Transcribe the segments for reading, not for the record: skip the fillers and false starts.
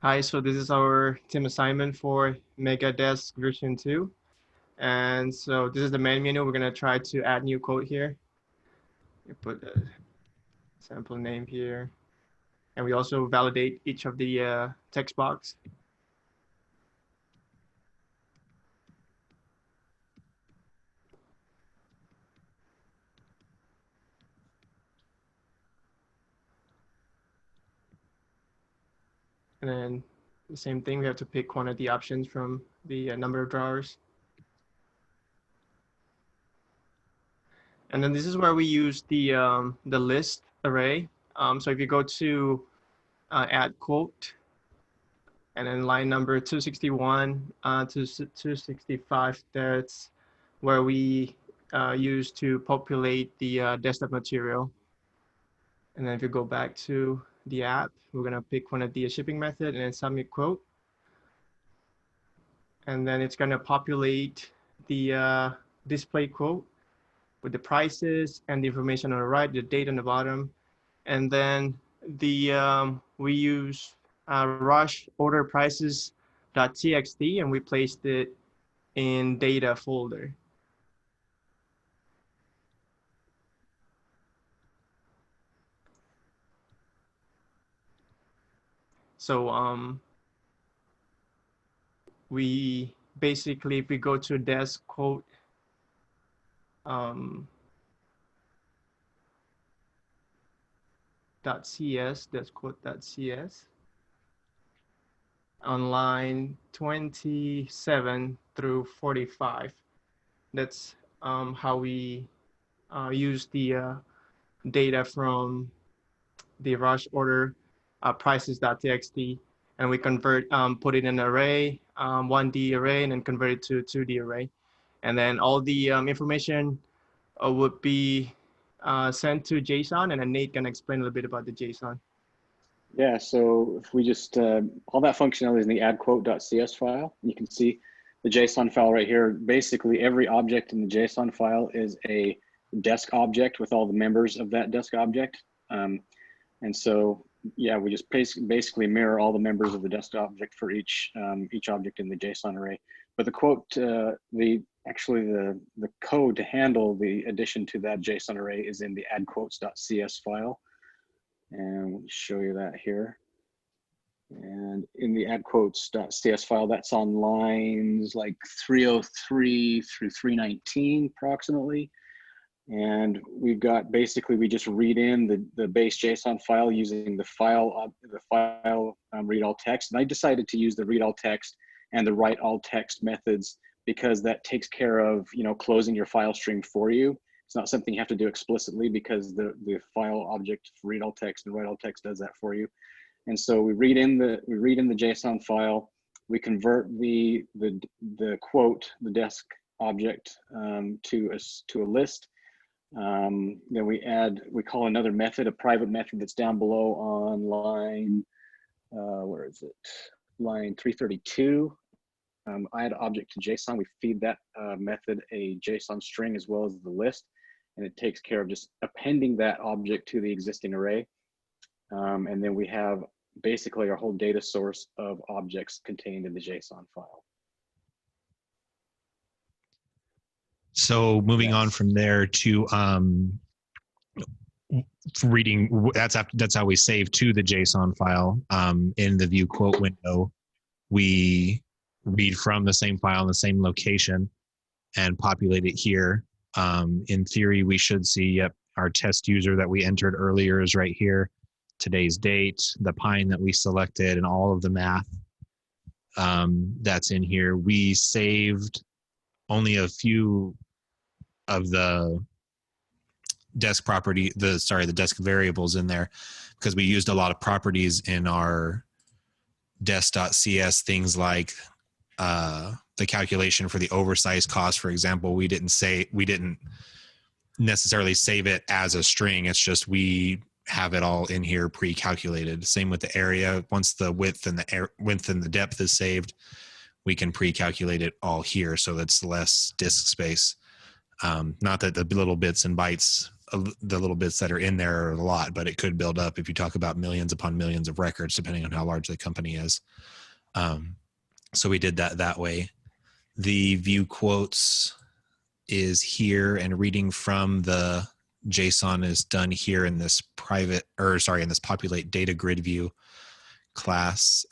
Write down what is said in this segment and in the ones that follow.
Hi, so this is our team assignment for Megadesk version 2. And so this is the main menu. We're going to try to add new code here. We put a sample name here. And we also validate each of the text box. And then the same thing, we have to pick one of the options from the number of drawers. And then this is where we use the list array. So if you go to add quote, and then line number 261 to 265, that's where we use to populate the desktop material. And then if you go back to the app, we're gonna pick one of the shipping method and then submit quote. And then it's gonna populate the display quote with the prices and the information on the right, the date on the bottom. And then we use rush order prices.txt and we placed it in data folder. So we basically, if we go to desk quote, .cs, desk quote.cs, on line 27 through 45. That's how we use the data from the rush order prices.txt, and we convert, put it in an array, 1D array, and then convert it to 2D array. And then all the information would be sent to JSON, and then Nate can explain a little bit about the JSON. Yeah, so if we just, all that functionality is in the addQuote.cs file. You can see the JSON file right here. Basically, every object in the JSON file is a desk object with all the members of that desk object. And so, yeah, we just basically mirror all the members of the desk object for each object in the JSON array. But the quote, actually the code to handle the addition to that JSON array is in the addQuotes.cs file. And we'll show you that here. And in the addQuotes.cs file, that's on lines like 303 through 319 approximately. And we've got, basically, we just read in the base JSON file using the file read all text. And I decided to use the read all text and the write all text methods because that takes care of, closing your file stream for you. It's not something you have to do explicitly because the file object for read all text and write all text does that for you. And so we read in the JSON file, we convert the quote, the desk object, to a list. Then we call another method, a private method that's down below on line, where is it? Line 332. Add object to JSON. We feed that method a JSON string as well as the list, and it takes care of just appending that object to the existing array. And then we have basically our whole data source of objects contained in the JSON file. So moving on from there to reading, that's how we save to the JSON file. In the view quote window, we read from the same file in the same location and populate it here. In theory, we should see, yep, our test user that we entered earlier is right here. Today's date, the pine that we selected, and all of the math that's in here. We saved only a few of the desk property, the desk variables in there, because we used a lot of properties in our desk.cs, things like the calculation for the oversized cost, for example. We didn't necessarily save it as a string. It's just we have it all in here pre-calculated. Same with the area. Once the width and the depth is saved, we can pre-calculate it all here, so that's less disk space. Not that the little bits and bytes the little bits that are in there are a lot, but it could build up if you talk about millions upon millions of records, depending on how large the company is. So we did that way. The view quotes is here, and reading from the JSON is done here in this in this populate data grid view class.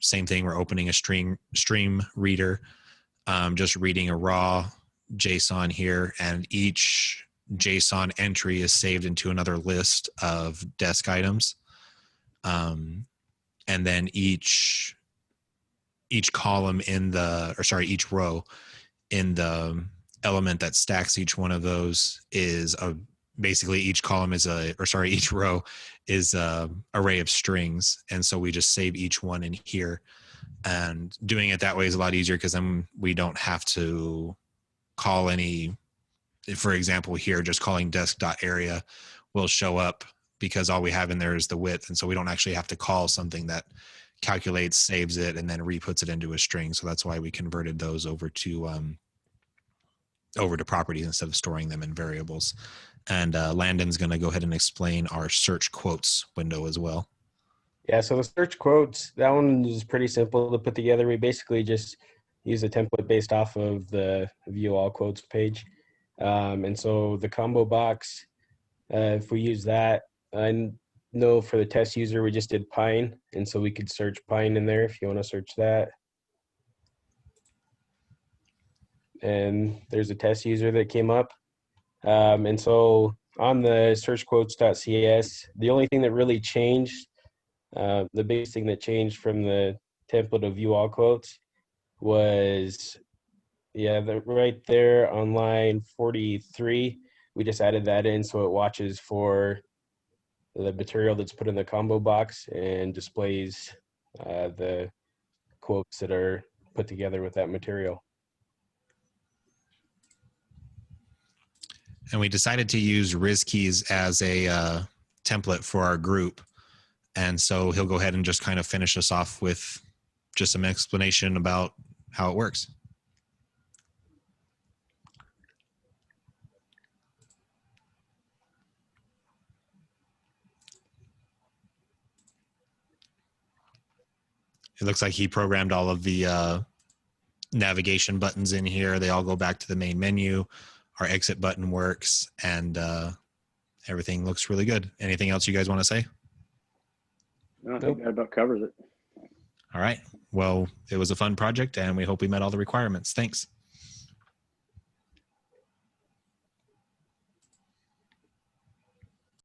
Same thing, we're opening a stream reader, just reading a raw JSON here, and each JSON entry is saved into another list of desk items. And then each column each row in the element that stacks each one of those is basically each row is a array of strings. And so we just save each one in here, and doing it that way is a lot easier because then we don't have to call any, for example, here, just calling desk.area will show up because all we have in there is the width. And so we don't actually have to call something that calculates, saves it, and then re-puts it into a string. So that's why we converted those over to properties instead of storing them in variables. And Landon's going to go ahead and explain our search quotes window as well. Yeah, so the search quotes, that one is pretty simple to put together. We basically just use a template based off of the view all quotes page. And so the combo box, if we use that, I know for the test user, we just did Pine. And so we could search Pine in there if you want to search that. And there's a test user that came up. And so on the search quotes.cs, the only thing that really changed, the biggest thing that changed from the template of view all quotes was, right there on line 43, we just added that in so it watches for the material that's put in the combo box and displays the quotes that are put together with that material. And we decided to use RizKeys as a template for our group. And so he'll go ahead and just kind of finish us off with just some explanation about how it works. It looks like he programmed all of the navigation buttons in here. They all go back to the main menu. Our exit button works, and everything looks really good. Anything else you guys want to say? No, I think that about covers it. All right. Well, it was a fun project, and we hope we met all the requirements. Thanks.